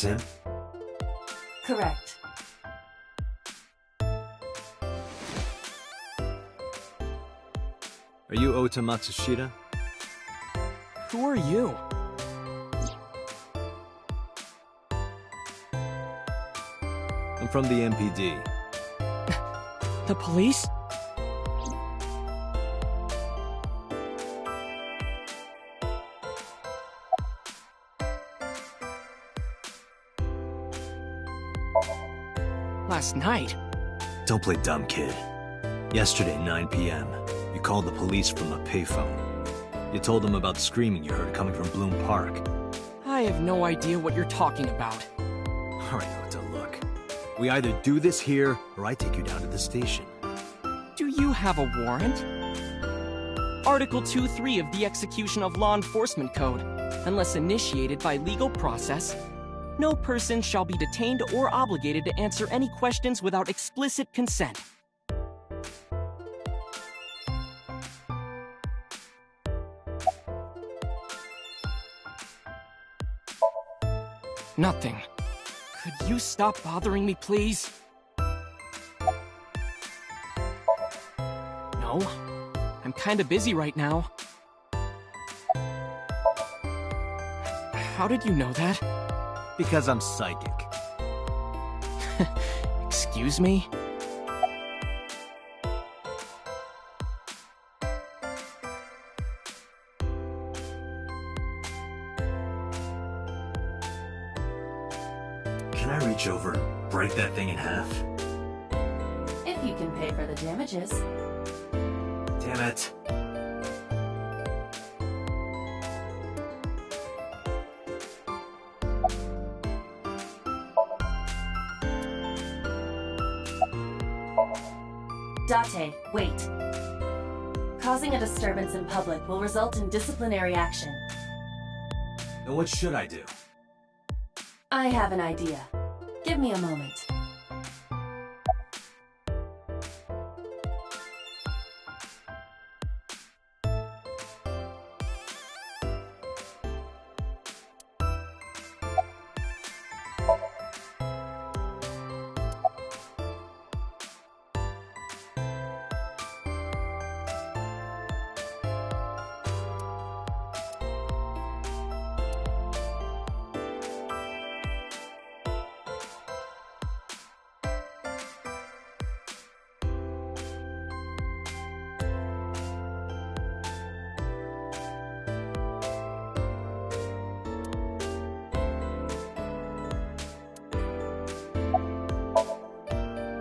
That's him? Correct. Are you Ota Matsushita? Who are you? I'm from the MPD. The police? Last night? Don't play dumb, kid. Yesterday, 9 p.m., you called the police from a payphone. You told them about the screaming you heard coming from Bloom Park. I have no idea what you're talking about. Alright, Ota, look. We either do this here, or I take you down to the station. Do you have a warrant? Article 2.3 of the Execution of Law Enforcement Code. Unless initiated by legal process, no person shall be detained or obligated to answer any questions without explicit consent. Nothing. Could you stop bothering me, please? No. I'm kinda busy right now. How did you know that? Because I'm psychic. Excuse me? Can I reach over and break that thing in half? If you can pay for the damages. Damn it. Date, wait. Causing a disturbance in public will result in disciplinary action. Then what should I do? I have an idea. Give me a moment.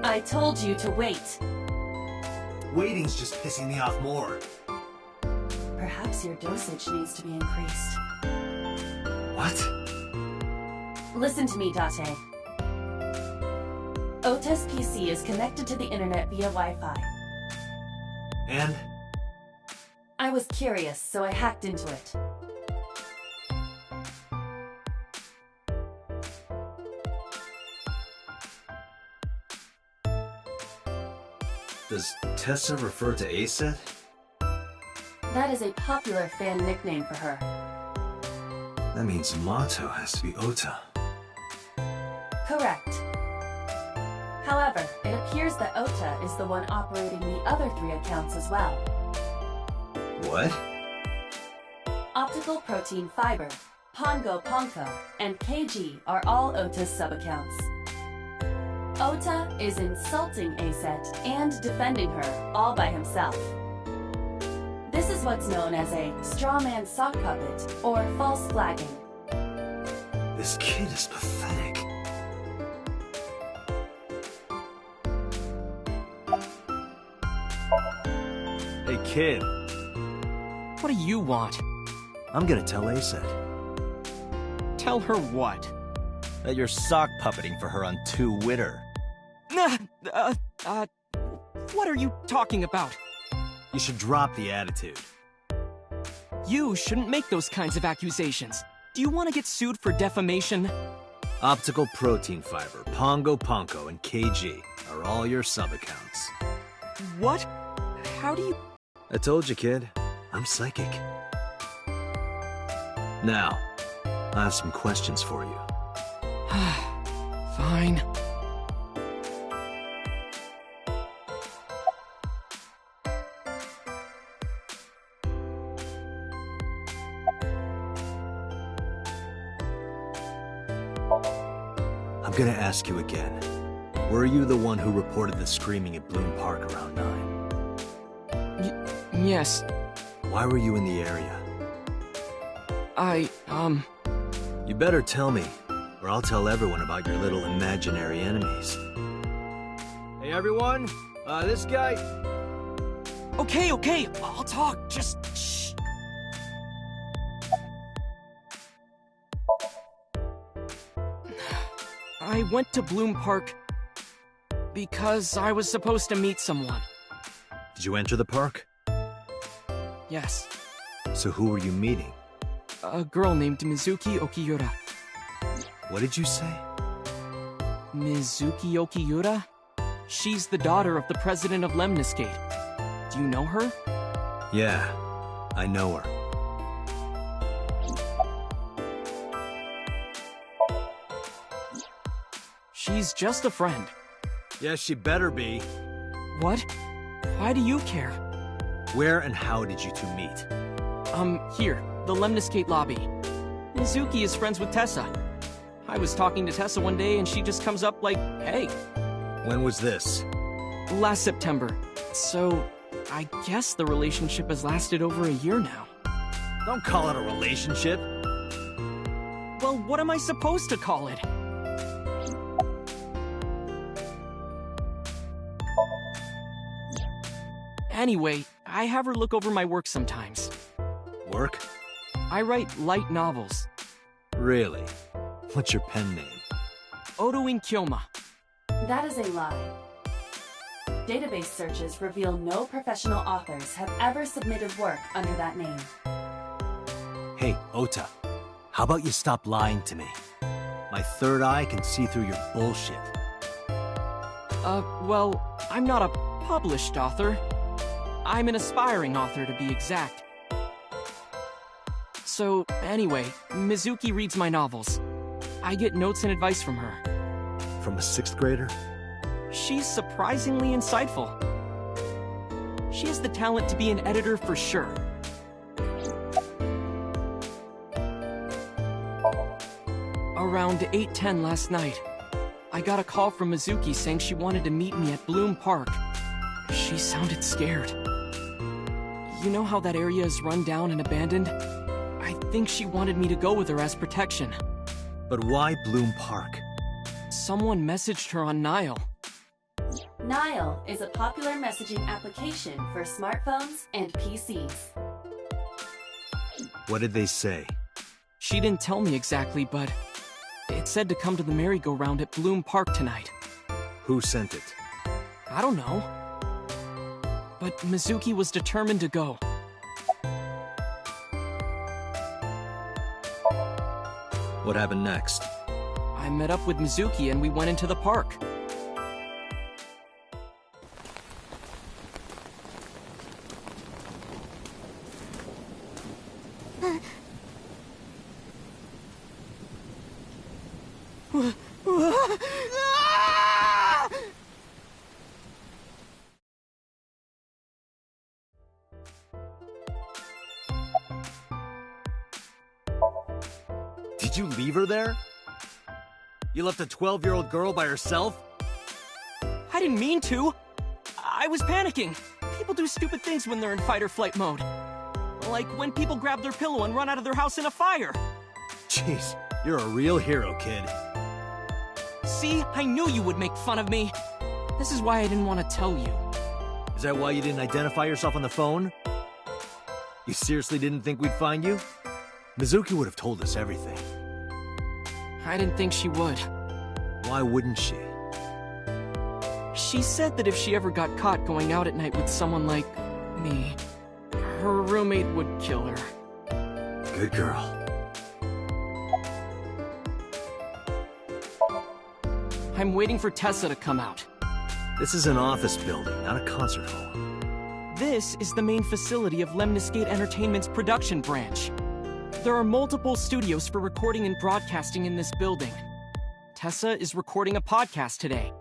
I told you to wait. Waiting's just pissing me off more. Perhaps your dosage needs to be increased. What? Listen to me, Date. Ota's PC is connected to the internet via Wi-Fi. And? I was curious, so I hacked into it. Does Tessa refer to Aset? That is a popular fan nickname for her. That means Mato has to be Ota. Correct. However, it appears that Ota is the one operating the other 3 accounts as well. What? Optical Protein Fiber, Pongo Ponko, and KG are all Ota's sub-accounts. Ota is insulting Aset and defending her all by himself. This is what's known as a strawman sock puppet or false flagging. This kid is pathetic. Hey kid, What do you want? I'm gonna tell Aset Tell her what? that you're sock puppeting for her on Twitter. What are you talking about? You should drop the attitude. You shouldn't make those kinds of accusations. Do you want to get sued for defamation? Optical Protein Fiber, Pongo Ponko, and KG are all your sub-accounts. What? How do you... I told you, kid. I'm psychic. Now, I have some questions for you. Fine. I'm gonna ask you again. Were you the one who reported the screaming at Bloom Park around 9? Yes. Why were you in the area? You better tell me, or I'll tell everyone about your little imaginary enemies. Hey everyone, this guy... Okay, I'll talk, just shh. I went to Bloom Park because I was supposed to meet someone. Did you enter the park? Yes. So who were you meeting? A girl named Mizuki Okiura. What did you say? Mizuki Okiura? She's the daughter of the president of Lemniscate. Do you know her? Yeah, I know her. She's just a friend. Yeah, she better be. What? Why do you care? Where and how did you two meet? Here, the Lemniscate lobby. Mizuki is friends with Tessa. I was talking to Tessa one day and she just comes up like, hey. When was this? Last September. So, I guess the relationship has lasted over a year now. Don't call it a relationship. Well, what am I supposed to call it? Anyway, I have her look over my work sometimes. Work? I write light novels. Really? What's your pen name? Otoin Kyoma. That is a lie. Database searches reveal no professional authors have ever submitted work under that name. Hey, Ota. How about you stop lying to me? My third eye can see through your bullshit. Well, I'm not a published author. I'm an aspiring author, to be exact. So, anyway, Mizuki reads my novels. I get notes and advice from her. From a 6th grader? She's surprisingly insightful. She has the talent to be an editor for sure. Around 8:10 last night, I got a call from Mizuki saying she wanted to meet me at Bloom Park. She sounded scared. You know how that area is run down and abandoned? I think she wanted me to go with her as protection. But why Bloom Park? Someone messaged her on Nile. Nile is a popular messaging application for smartphones and PCs. What did they say? She didn't tell me exactly, but it said to come to the merry-go-round at Bloom Park tonight. Who sent it? I don't know. But Mizuki was determined to go. What happened next? I met up with Mizuki and we went into the park. Did you leave her there? You left a 12-year-old girl by herself? I didn't mean to. I was panicking. People do stupid things when they're in fight or flight mode. Like when people grab their pillow and run out of their house in a fire. Jeez, you're a real hero, kid. See, I knew you would make fun of me. This is why I didn't want to tell you. Is that why you didn't identify yourself on the phone? You seriously didn't think we'd find you? Mizuki would have told us everything. I didn't think she would. Why wouldn't she? She said that if she ever got caught going out at night with someone like me, her roommate would kill her. Good girl. I'm waiting for Tessa to come out. This is an office building, not a concert hall. This is the main facility of Lemniscate Entertainment's production branch. There are multiple studios for recording and broadcasting in this building. Tessa is recording a podcast today.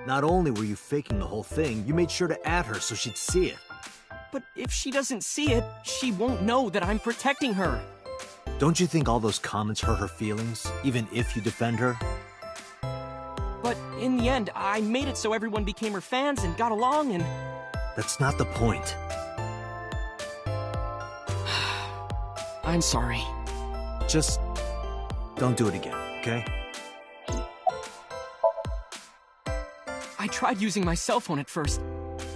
Not only were you faking the whole thing, you made sure to add her so she'd see it. But if she doesn't see it, she won't know that I'm protecting her. Don't you think all those comments hurt her feelings, even if you defend her? But in the end, I made it so everyone became her fans and got along and... That's not the point. I'm sorry. Just don't do it again, okay? I tried using my cell phone at first,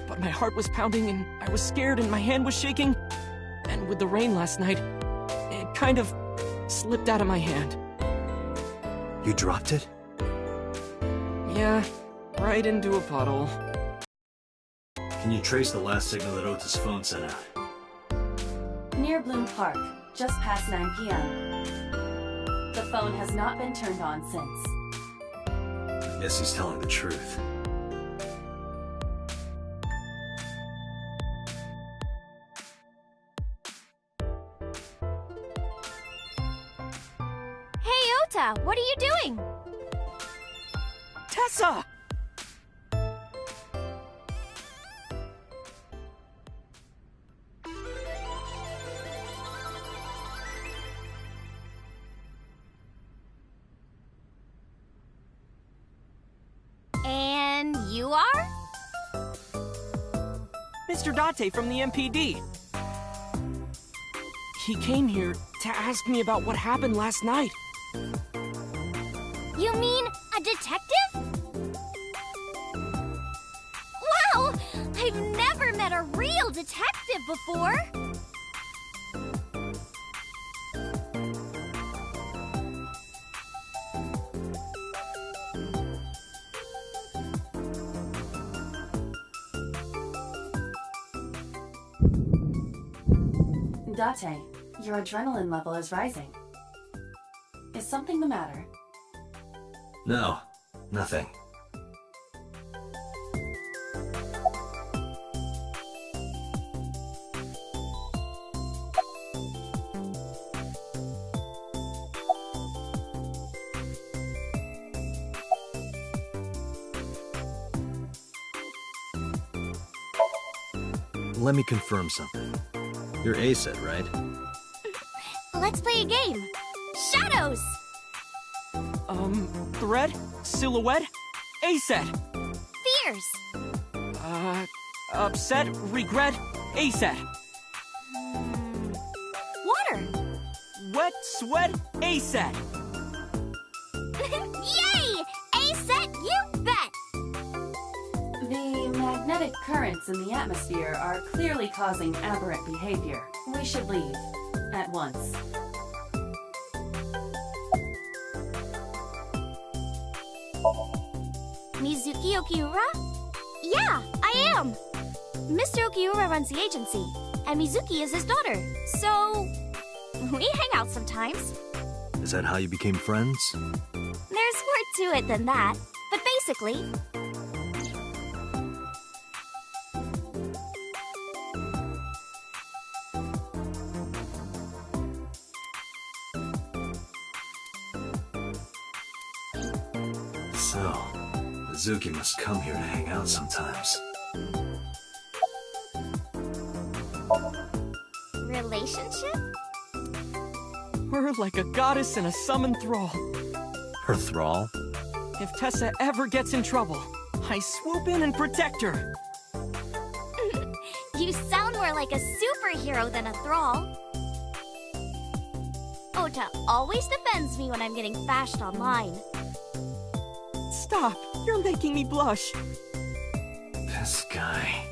but my heart was pounding and I was scared and my hand was shaking. And with the rain last night, it kind of slipped out of my hand. You dropped it? Yeah, right into a puddle. Can you trace the last signal that Ota's phone sent out? Near Bloom Park, just past 9 p.m. The phone has not been turned on since. I guess he's telling the truth. Hey, Ota, what are you doing? Tessa! And you are? Mr. Date from the MPD. He came here to ask me about what happened last night. You mean a detective? Wow! I've never met a real detective before! Date, your adrenaline level is rising. Is something the matter? No, nothing. Let me confirm something. You're ACET, right? Let's play a game! Shadows! Thread? Silhouette? ACET! Fears! Upset? Regret? ACET! Water! Wet? Sweat? ACET! Yay! ACET, you bet! The magnetic currents in the atmosphere are clearly causing aberrant behavior. We should leave. At once. Mizuki Okiura? Yeah, I am! Mr. Okiura runs the agency, and Mizuki is his daughter, so... we hang out sometimes. Is that how you became friends? There's more to it than that, but basically... So, Mizuki must come here to hang out sometimes. Relationship? We're like a goddess and a summoned thrall. Her thrall? If Tessa ever gets in trouble, I swoop in and protect her. You sound more like a superhero than a thrall. Ota always defends me when I'm getting bashed online. Stop! You're making me blush. This guy.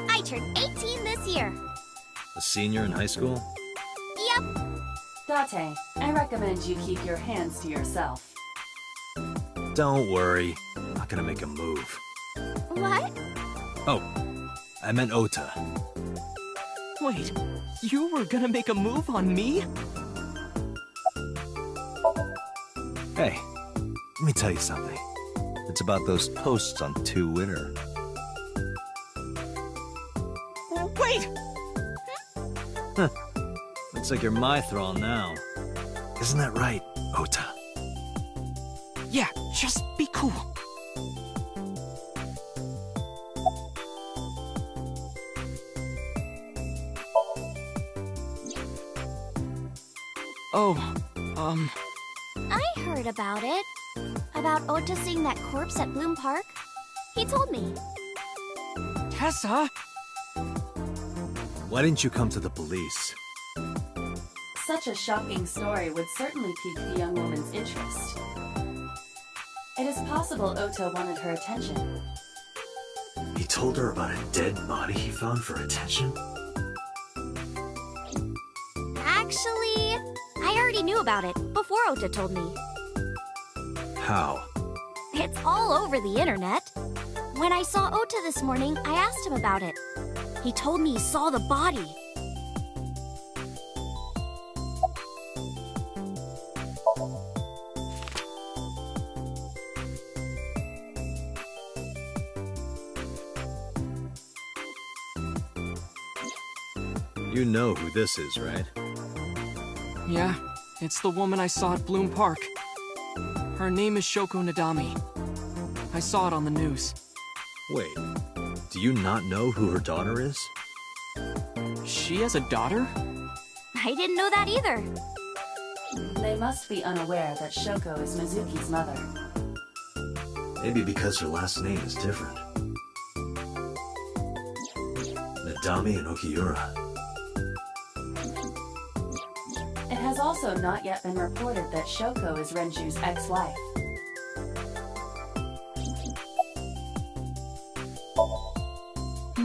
I turned 18 this year. A senior in high school? Yep. Date, I recommend you keep your hands to yourself. Don't worry. I'm not gonna make a move. What? Oh, I meant Ota. Wait, you were gonna make a move on me? Hey, let me tell you something. It's about those posts on Twitter. It's like you're my thrall now. Isn't that right, Ota? Yeah, just be cool. Oh, I heard about it. About Ota seeing that corpse at Bloom Park. He told me. Tessa? Why didn't you come to the police? Such a shocking story would certainly pique the young woman's interest. It is possible Ota wanted her attention. He told her about a dead body he found for attention? Actually, I already knew about it before Ota told me. How? It's all over the internet. When I saw Ota this morning, I asked him about it. He told me he saw the body. You know who this is, right? Yeah, it's the woman I saw at Bloom Park. Her name is Shoko Nadami. I saw it on the news. Wait, do you not know who her daughter is? She has a daughter? I didn't know that either. They must be unaware that Shoko is Mizuki's mother. Maybe because her last name is different. Nadami and Okiura. It has also not yet been reported that Shoko is Renju's ex-wife.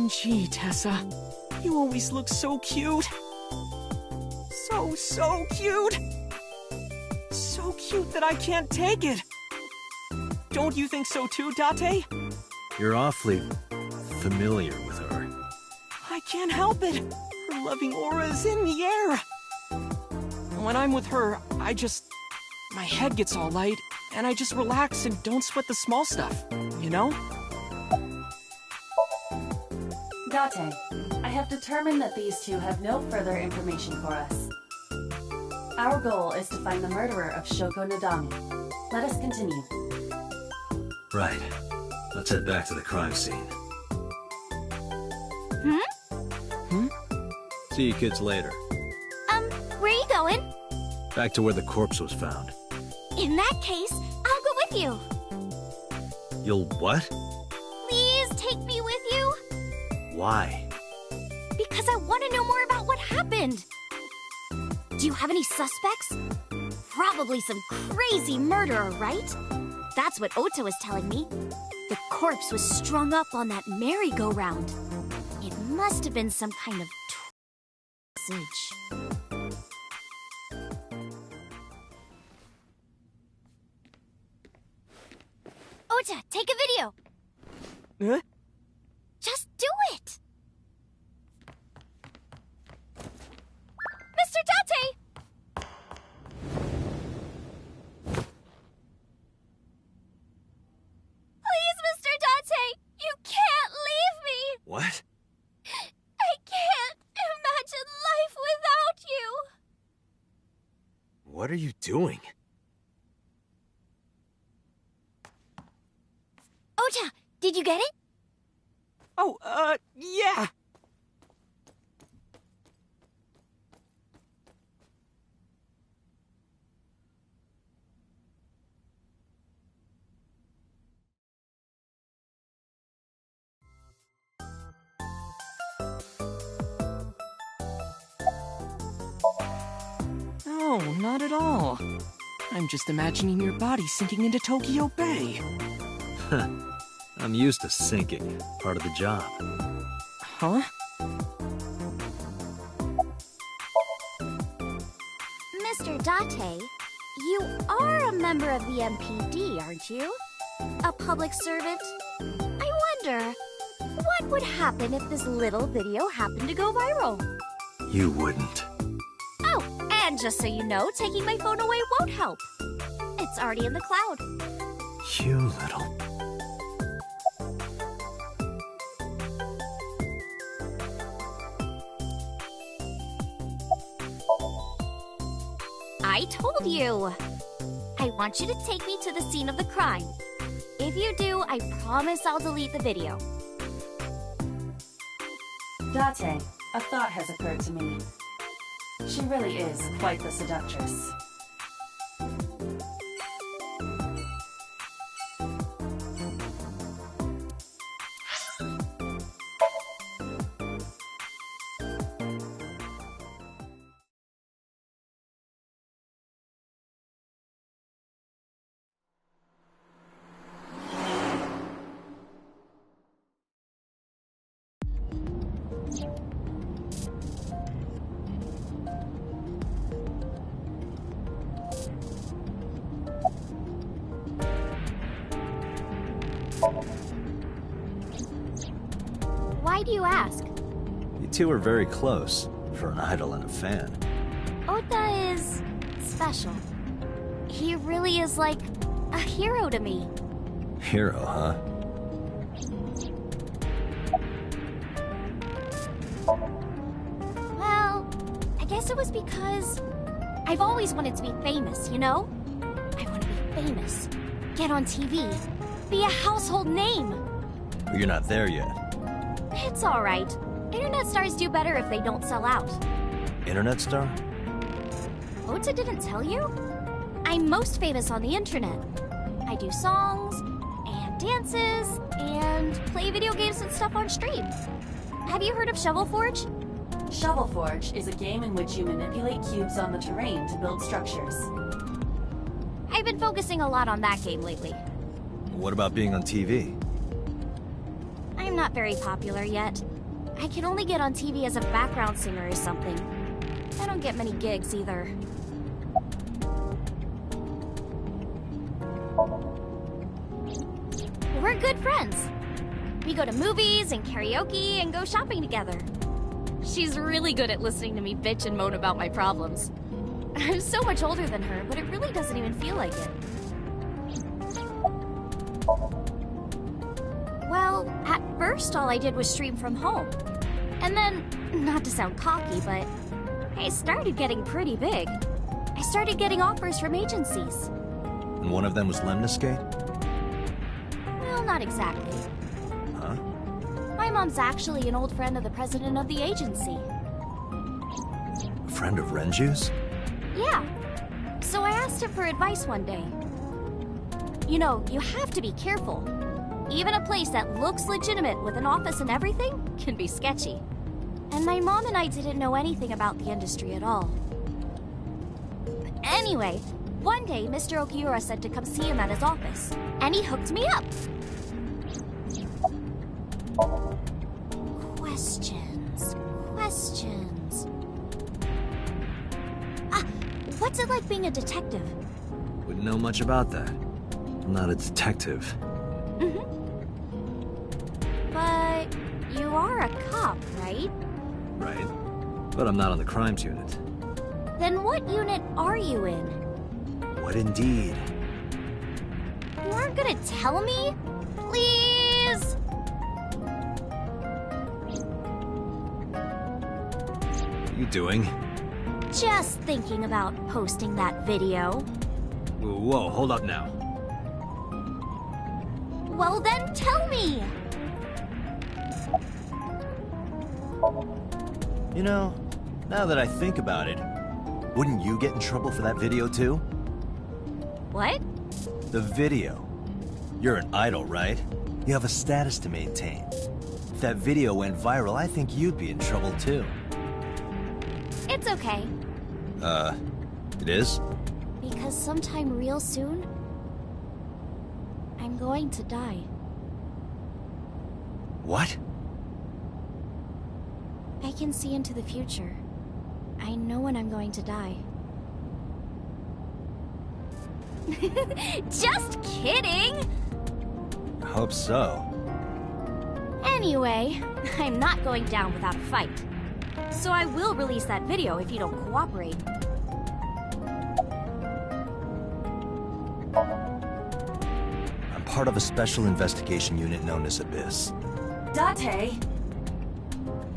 Gee, Tessa, you always look so cute. So cute. So cute that I can't take it. Don't you think so too, Date? You're awfully familiar with her. I can't help it. Her loving aura is in the air. When I'm with her, my head gets all light, and I just relax and don't sweat the small stuff, you know? Date, I have determined that these two have no further information for us. Our goal is to find the murderer of Shoko Nadami. Let us continue. Right. Let's head back to the crime scene. See you kids later. Where are you going? Back to where the corpse was found. In that case, I'll go with you. You'll what? Please take me with you. Why? Because I want to know more about what happened. Do you have any suspects? Probably some crazy murderer, right? That's what Ota was telling me. The corpse was strung up on that merry-go-round. It must have been some kind of message. Ota, take a video. Huh? Just do it. Mr. Date! Please, Mr. Date! You can't leave me! What? I can't imagine life without you! What are you doing? Ota, did you get it? Oh, yeah. No, not at all. I'm just imagining your body sinking into Tokyo Bay. I'm used to sinking. Part of the job. Huh? Mr. Date, you are a member of the MPD, aren't you? A public servant? I wonder, what would happen if this little video happened to go viral? You wouldn't. Oh, and just so you know, taking my phone away won't help. It's already in the cloud. You little... I told you! I want you to take me to the scene of the crime. If you do, I promise I'll delete the video. Date, a thought has occurred to me. She really is quite the seductress. Why do you ask? You two are very close, for an idol and a fan. Ota is special. He really is like a hero to me. Hero, huh? Well, I guess it was because I've always wanted to be famous, you know? I want to be famous, get on TV, be a household name. But you're not there yet. It's alright. Internet stars do better if they don't sell out. Internet star? Ota didn't tell you? I'm most famous on the internet. I do songs, and dances, and play video games and stuff on stream. Have you heard of Shovel Forge? Shovel Forge is a game in which you manipulate cubes on the terrain to build structures. I've been focusing a lot on that game lately. What about being on TV? I'm not very popular yet. I can only get on TV as a background singer or something. I don't get many gigs either. We're good friends. We go to movies and karaoke and go shopping together. She's really good at listening to me bitch and moan about my problems. I'm so much older than her, but it really doesn't even feel like it. Well, at first all I did was stream from home. And then, not to sound cocky, but I started getting pretty big. I started getting offers from agencies. And one of them was Lemniscate? Well, not exactly. Huh? My mom's actually an old friend of the president of the agency. A friend of Renju's? Yeah. So I asked him for advice one day. You know, you have to be careful. Even a place that looks legitimate with an office and everything can be sketchy. And my mom and I didn't know anything about the industry at all. Anyway, one day Mr. Okiura said to come see him at his office, and he hooked me up. Questions. What's it like being a detective? Wouldn't know much about that. I'm not a detective. But you are a cop, right? Right. But I'm not on the crimes unit. Then what unit are you in? What indeed? You aren't gonna tell me? Please? What are you doing? Just thinking about posting that video. Whoa, hold up now. Well then tell me! You know, now that I think about it, wouldn't you get in trouble for that video too? What? The video. You're an idol, right? You have a status to maintain. If that video went viral, I think you'd be in trouble too. It's okay. It is? Because sometime real soon, I'm going to die. What? I can see into the future. I know when I'm going to die. Just kidding! I hope so. Anyway, I'm not going down without a fight. So I will release that video if you don't cooperate. I'm part of a special investigation unit known as Abyss. Date!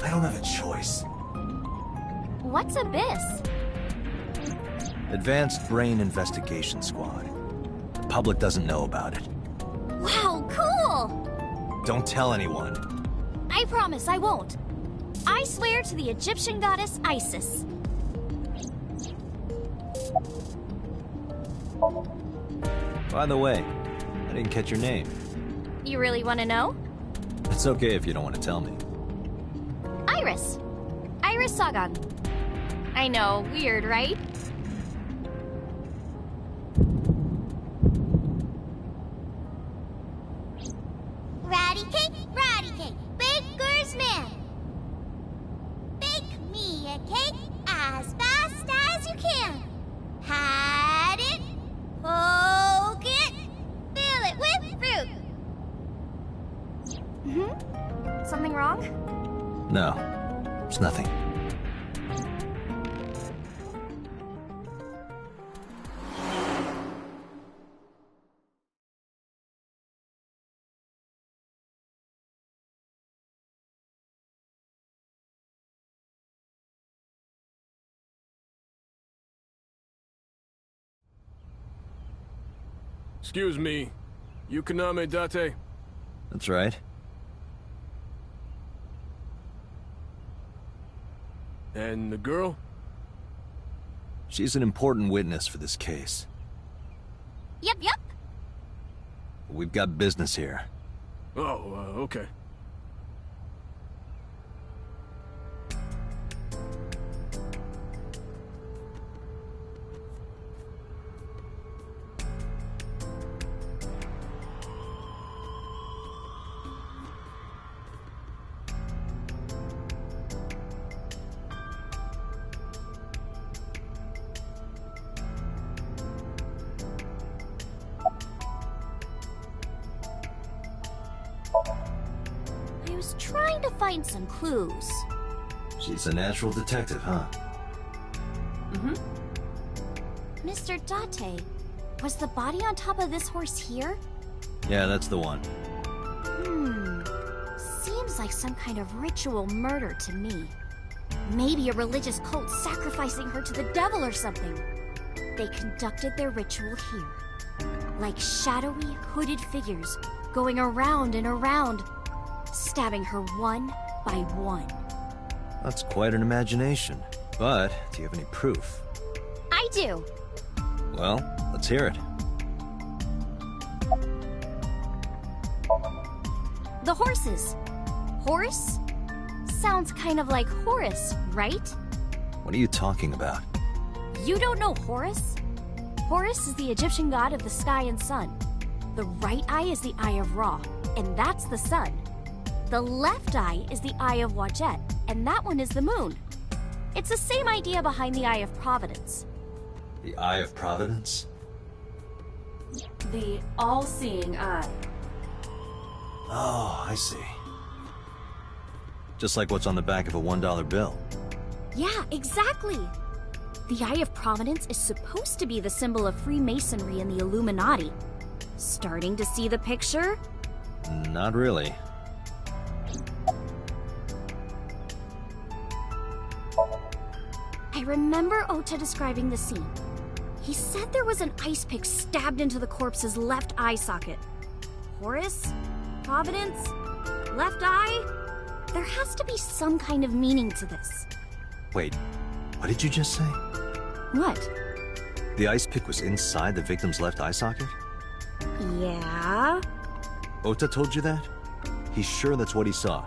I don't have a choice. What's Abyss? Advanced Brain Investigation Squad. The public doesn't know about it. Wow, cool! Don't tell anyone. I promise I won't. I swear to the Egyptian goddess Isis. By the way, I didn't catch your name. You really want to know? It's okay if you don't want to tell me. Iris. Iris Sagan. I know, weird, right? Ratty cake, baker's man. Bake me a cake as fast as you can. Pat it, poke it, fill it with fruit. Something wrong? No, it's nothing. Excuse me, Yukoname Date? That's right. And the girl? She's an important witness for this case. Yep. We've got business here. Oh, okay. I was trying to find some clues. She's a natural detective, huh? Mr. Date, was the body on top of this horse here? Yeah, that's the one. Seems like some kind of ritual murder to me. Maybe a religious cult sacrificing her to the devil or something. They conducted their ritual here. Like shadowy, hooded figures going around and around, stabbing her one by one. That's quite an imagination. But, do you have any proof? I do. Well, let's hear it. The horses. Horse? Sounds kind of like Horus, right? What are you talking about? You don't know Horus? Horus is the Egyptian god of the sky and sun. The right eye is the Eye of Ra, and that's the sun. The left eye is the Eye of Wadjet, and that one is the moon. It's the same idea behind the Eye of Providence. The Eye of Providence? The all-seeing eye. Oh, I see. Just like what's on the back of a $1 bill. Yeah, exactly. The Eye of Providence is supposed to be the symbol of Freemasonry and the Illuminati. Starting to see the picture? Not really. I remember Ota describing the scene. He said there was an ice pick stabbed into the corpse's left eye socket. Horus? Providence? Left eye? There has to be some kind of meaning to this. Wait, what did you just say? What? The ice pick was inside the victim's left eye socket? Yeah? Ota told you that? He's sure that's what he saw.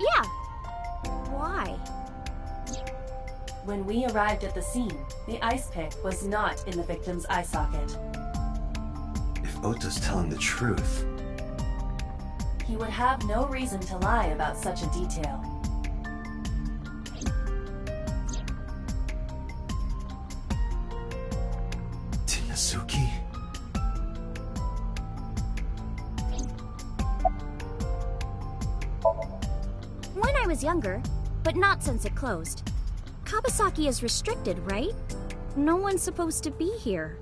Yeah. Why? When we arrived at the scene, the ice pick was not in the victim's eye socket. If Ota's telling the truth... He would have no reason to lie about such a detail. Tinazuki? When I was younger, but not since it closed. Kabasaki is restricted, right? No one's supposed to be here.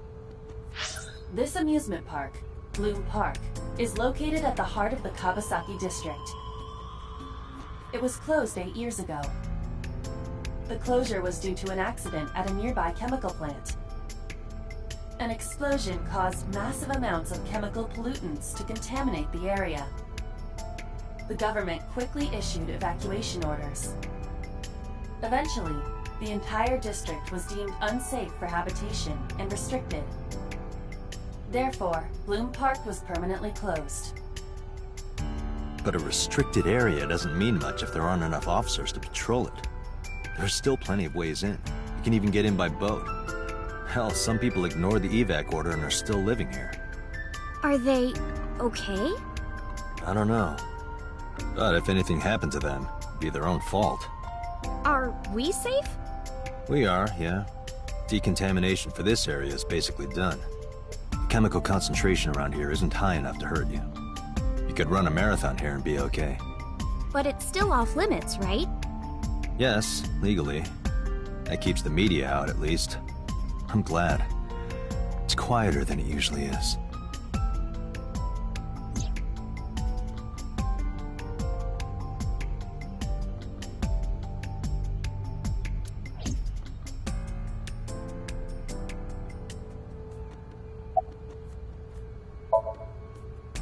This amusement park, Blue Park, is located at the heart of the Kabasaki district. It was closed 8 years ago. The closure was due to an accident at a nearby chemical plant. An explosion caused massive amounts of chemical pollutants to contaminate the area. The government quickly issued evacuation orders. Eventually, the entire district was deemed unsafe for habitation and restricted. Therefore, Bloom Park was permanently closed. But a restricted area doesn't mean much if there aren't enough officers to patrol it. There's still plenty of ways in. You can even get in by boat. Hell, some people ignored the evac order and are still living here. Are they okay? I don't know. But if anything happened to them, it'd be their own fault. Are we safe? We are, yeah. Decontamination for this area is basically done. The chemical concentration around here isn't high enough to hurt you. You could run a marathon here and be okay. But it's still off limits, right? Yes, legally. That keeps the media out, at least. I'm glad. It's quieter than it usually is.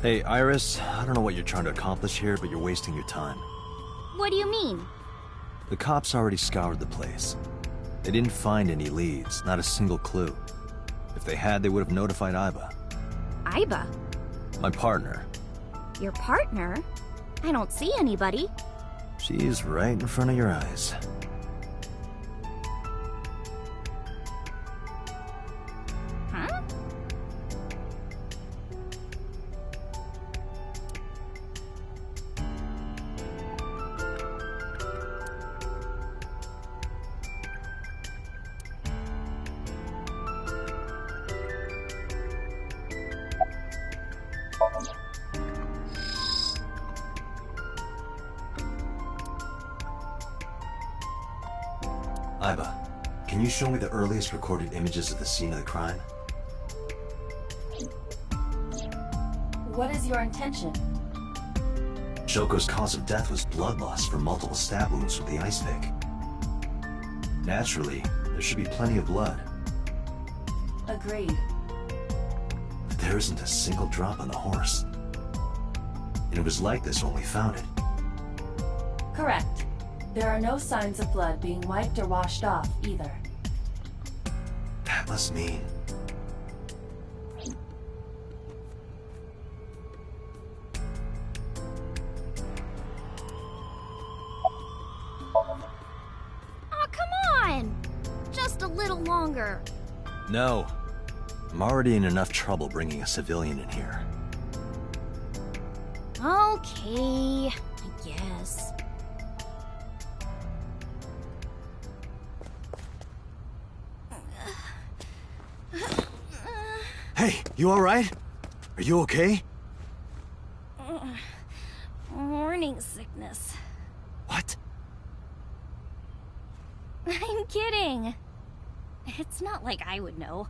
Hey, Iris, I don't know what you're trying to accomplish here, but you're wasting your time. What do you mean? The cops already scoured the place. They didn't find any leads, not a single clue. If they had, they would have notified Iba. Iba? My partner. Your partner? I don't see anybody. She's right in front of your eyes. Huh? Iba, can you show me the earliest recorded images of the scene of the crime? What is your intention? Shoko's cause of death was blood loss from multiple stab wounds with the ice pick. Naturally, there should be plenty of blood. Agreed. But there isn't a single drop on the horse. And it was like this when we found it. Correct. There are no signs of blood being wiped or washed off, either. That must mean... Oh, come on! Just a little longer. No. I'm already in enough trouble bringing a civilian in here. Okay, I guess. Hey, you alright? Are you okay? Morning sickness. What? I'm kidding. It's not like I would know.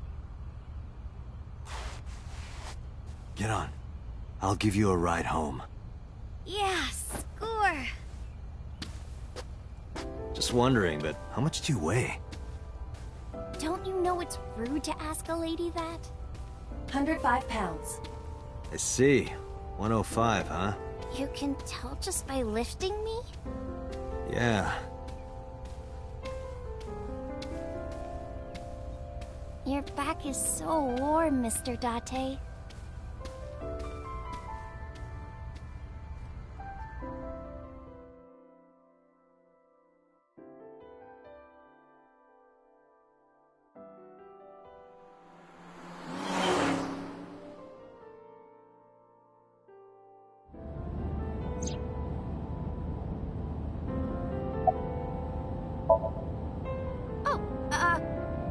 Get on. I'll give you a ride home. Yeah, score. Just wondering, but how much do you weigh? Don't you know it's rude to ask a lady that? 105 pounds. I see. 105, huh? You can tell just by lifting me? Yeah. Your back is so warm, Mr. Date.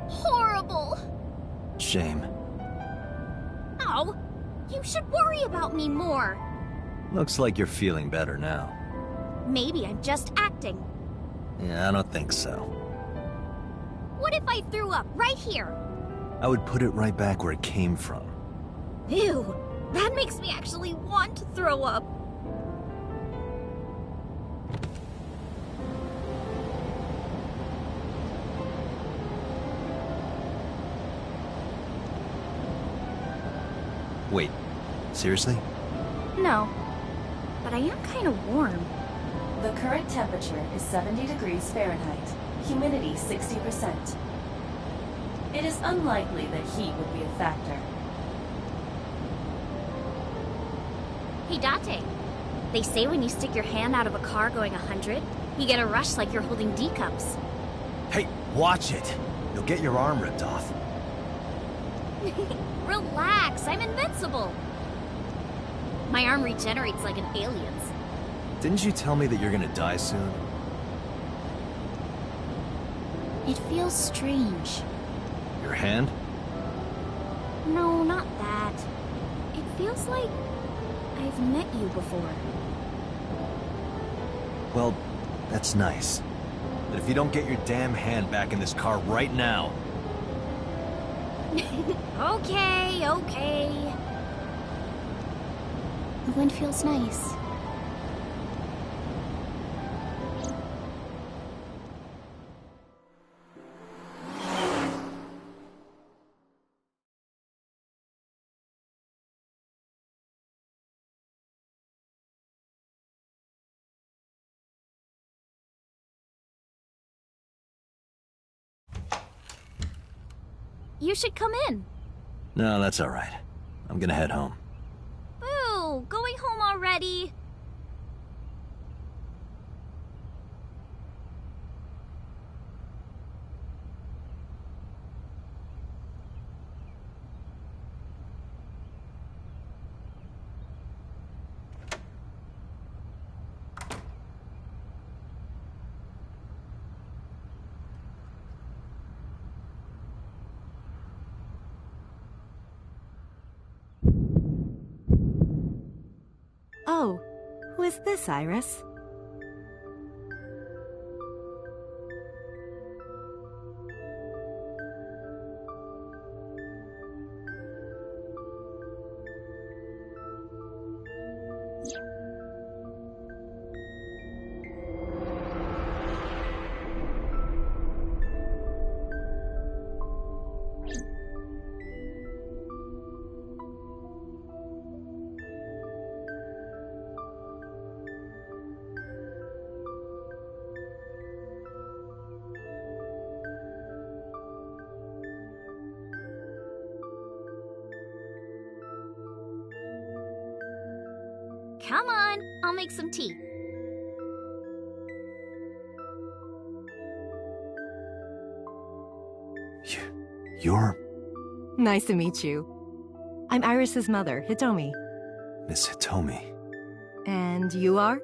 Horrible! Shame. Oh, you should worry about me more. Looks like you're feeling better now. Maybe I'm just acting. Yeah, I don't think so. What if I threw up right here? I would put it right back where it came from. Ew, that makes me actually want to throw up. Wait, seriously? No, but I am kind of warm. The current temperature is 70 degrees Fahrenheit, humidity 60%. It is unlikely that heat would be a factor. Hey, Date. They say when you stick your hand out of a car going 100, you get a rush like you're holding D-cups. Hey, watch it! You'll get your arm ripped off. Relax, I'm invincible. My arm regenerates like an alien's. Didn't you tell me that you're gonna die soon? It feels strange. Your hand? No, not that. It feels like I've met you before. Well, that's nice. But if you don't get your damn hand back in this car right now... Okay, okay. The wind feels nice. You should come in. No, that's all right. I'm gonna head home. Ooh, going home already? Oh, who is this, Iris? Come on, I'll make some tea. You're... Nice to meet you. I'm Iris's mother, Hitomi. Miss Hitomi. And you are?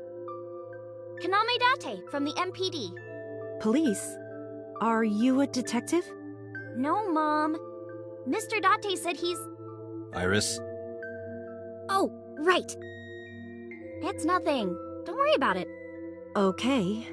Kaname Date from the MPD. Police? Are you a detective? No, Mom. Mr. Date said he's... Iris? Oh, right. It's nothing. Don't worry about it. Okay.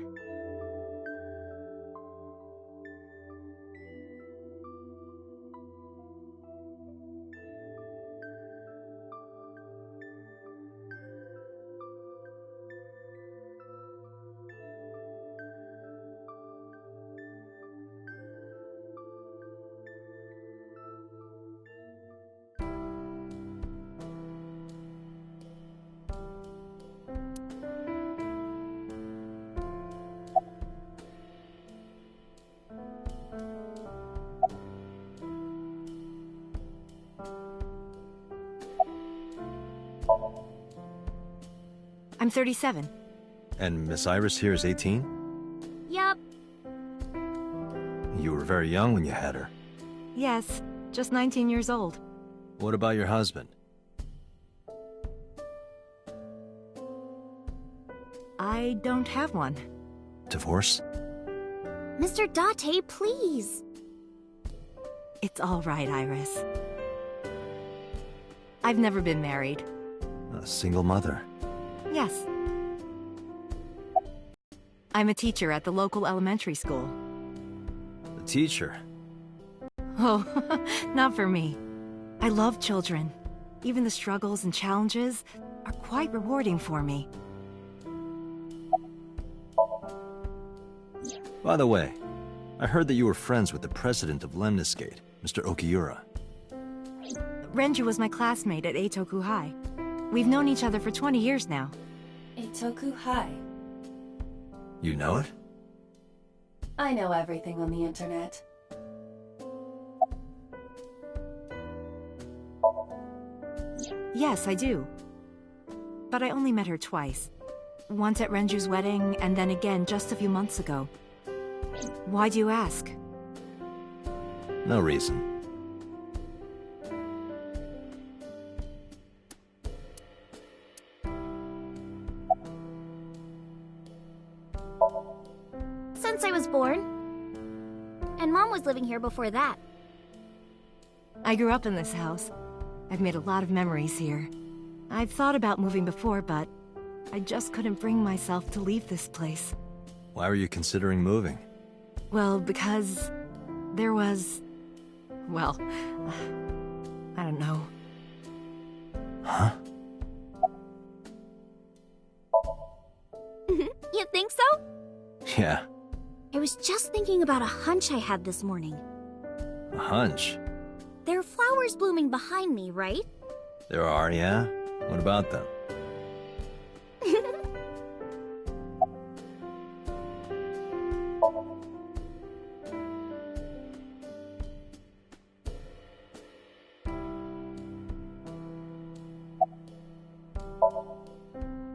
I'm 37. And Miss Iris here is 18? Yup. You were very young when you had her. Yes, just 19 years old. What about your husband? I don't have one. Divorce? Mr. Date, please. It's all right, Iris. I've never been married. A single mother. Yes. I'm a teacher at the local elementary school. A teacher? Oh, not for me. I love children. Even the struggles and challenges are quite rewarding for me. By the way, I heard that you were friends with the president of Lemniscate, Mr. Okiura. Renju was my classmate at Eitoku High. We've known each other for 20 years now. Eitoku High. You know it? I know everything on the internet. Yes, I do. But I only met her twice. Once at Renju's wedding, and then again just a few months ago. Why do you ask? No reason. Since I was born. And Mom was living here before that. I grew up in this house. I've made a lot of memories here. I've thought about moving before, but I just couldn't bring myself to leave this place. Why were you considering moving? Well, because there was... well, I don't know. Huh? You think so? Yeah, I was just thinking about a hunch I had this morning. a hunch. There are flowers blooming behind me, right? There are, yeah? What about them?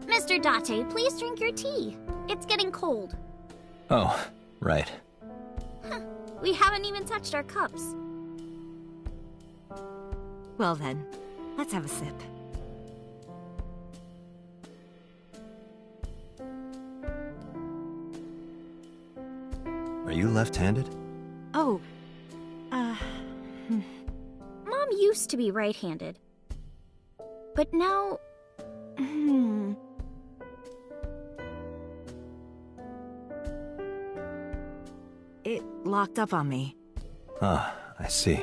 Mr. Date, please drink your tea. It's getting cold. Oh, right. We haven't even touched our cups. Well then, let's have a sip. Are you left-handed? Oh, Mom used to be right-handed. But now... it locked up on me. Ah, I see.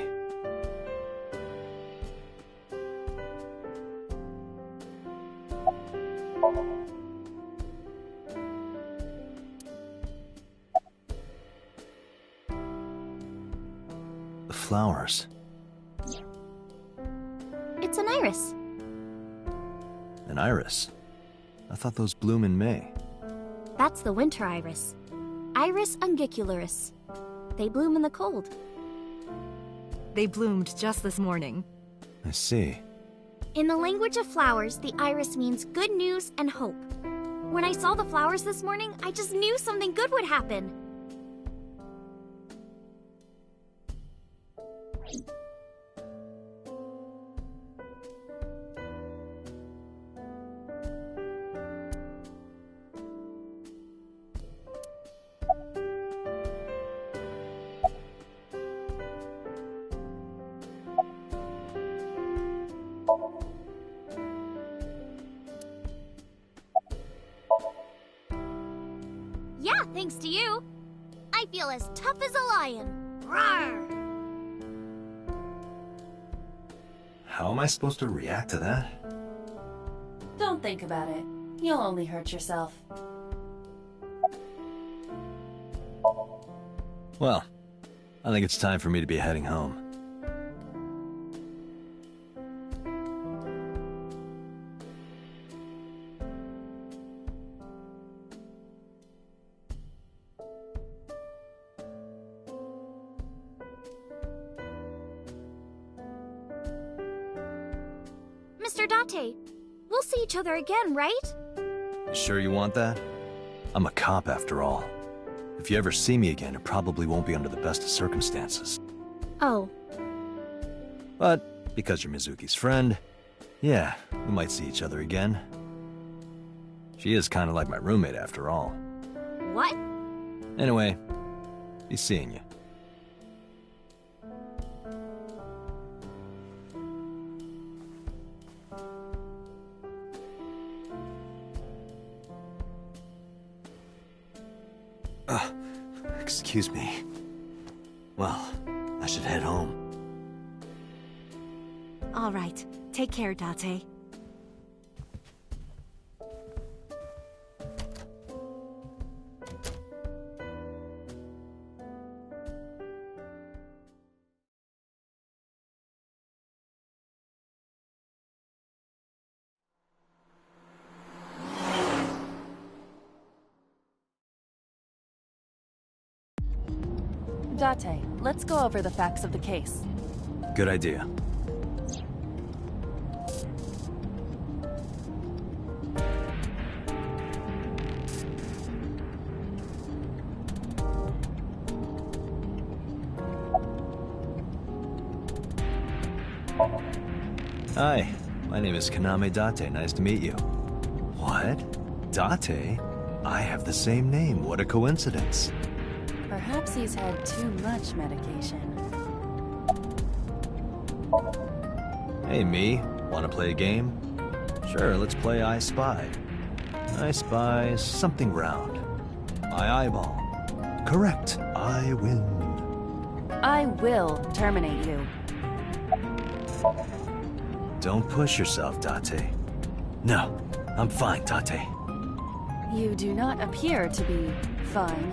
The flowers. It's an iris. An iris? I thought those bloom in May. That's the winter iris. Iris ungicularis. They bloom in the cold. They bloomed just this morning. I see. In the language of flowers, the iris means good news and hope. When I saw the flowers this morning, I just knew something good would happen. Yeah, thanks to you. I feel as tough as a lion. Rawr! How am I supposed to react to that? Don't think about it. You'll only hurt yourself. Well, I think it's time for me to be heading home. Mr. Date, we'll see each other again, right? You sure you want that? I'm a cop after all. If you ever see me again, it probably won't be under the best of circumstances. Oh, But because you're Mizuki's friend, yeah, we might see each other again. She is kind of like my roommate after all. what? Anyway, be seeing you. Excuse me. Well, I should head home. All right. Take care, Date. Date, let's go over the facts of the case. Good idea. Hi, my name is Kaname Date. Nice to meet you. What? Date? I have the same name. What a coincidence. Perhaps he's had too much medication. Hey, me. Want to play a game? Sure, let's play I Spy. I spy something round. My eyeball. Correct. I win. I will terminate you. Don't push yourself, Date. No, I'm fine, Date. You do not appear to be fine.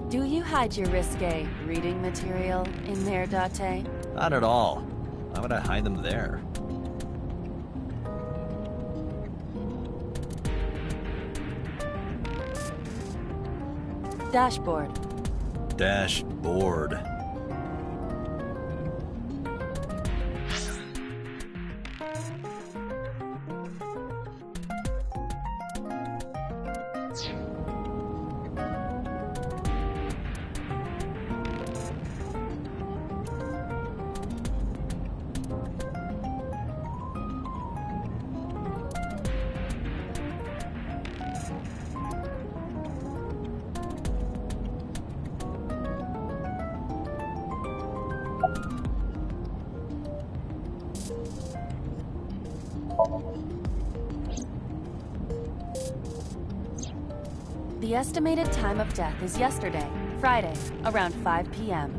Do you hide your risque reading material in there, Date? Not at all. Why would I hide them there? Dashboard. Dashboard. The estimated time of death is yesterday, Friday, around 5 p.m.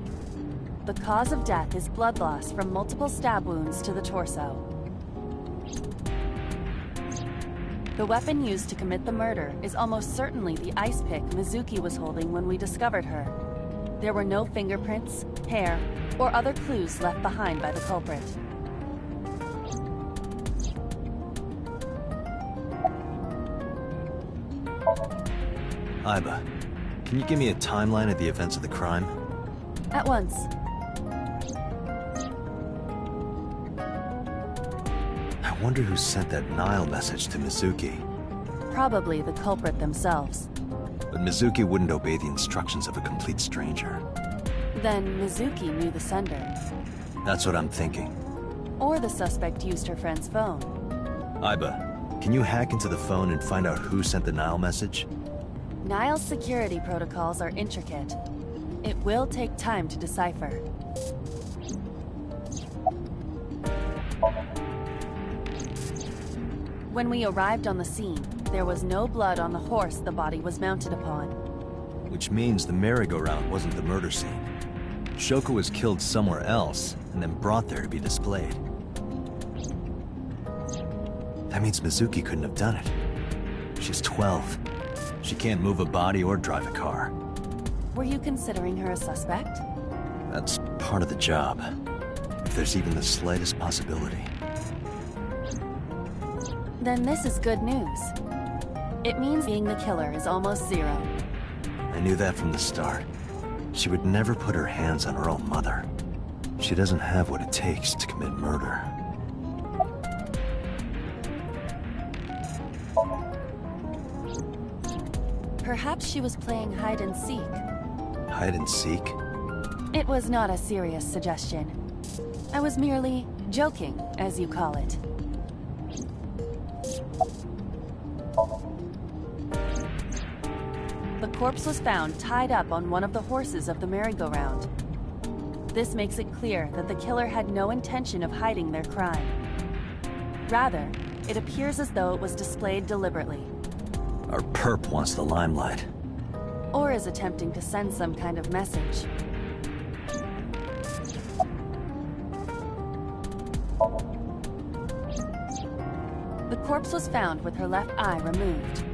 The cause of death is blood loss from multiple stab wounds to the torso. The weapon used to commit the murder is almost certainly the ice pick Mizuki was holding when we discovered her. There were no fingerprints, hair, or other clues left behind by the culprit. Aiba, can you give me a timeline of the events of the crime? At once. I wonder who sent that Nile message to Mizuki. Probably the culprit themselves. But Mizuki wouldn't obey the instructions of a complete stranger. Then Mizuki knew the sender. That's what I'm thinking. Or the suspect used her friend's phone. Aiba, can you hack into the phone and find out who sent the Nile message? Nile's security protocols are intricate. It will take time to decipher. When we arrived on the scene, there was no blood on the horse the body was mounted upon. Which means the merry-go-round wasn't the murder scene. Shoko was killed somewhere else, and then brought there to be displayed. That means Mizuki couldn't have done it. She's 12. She can't move a body or drive a car. Were you considering her a suspect? That's part of the job. If there's even the slightest possibility. Then this is good news. It means being the killer is almost zero. I knew that from the start. She would never put her hands on her own mother. She doesn't have what it takes to commit murder. Perhaps she was playing hide and seek. Hide and seek? It was not a serious suggestion. I was merely joking, as you call it. The corpse was found tied up on one of the horses of the merry-go-round. This makes it clear that the killer had no intention of hiding their crime. Rather, it appears as though it was displayed deliberately. Our perp wants the limelight. Or is attempting to send some kind of message. corpse was found with her left eye removed.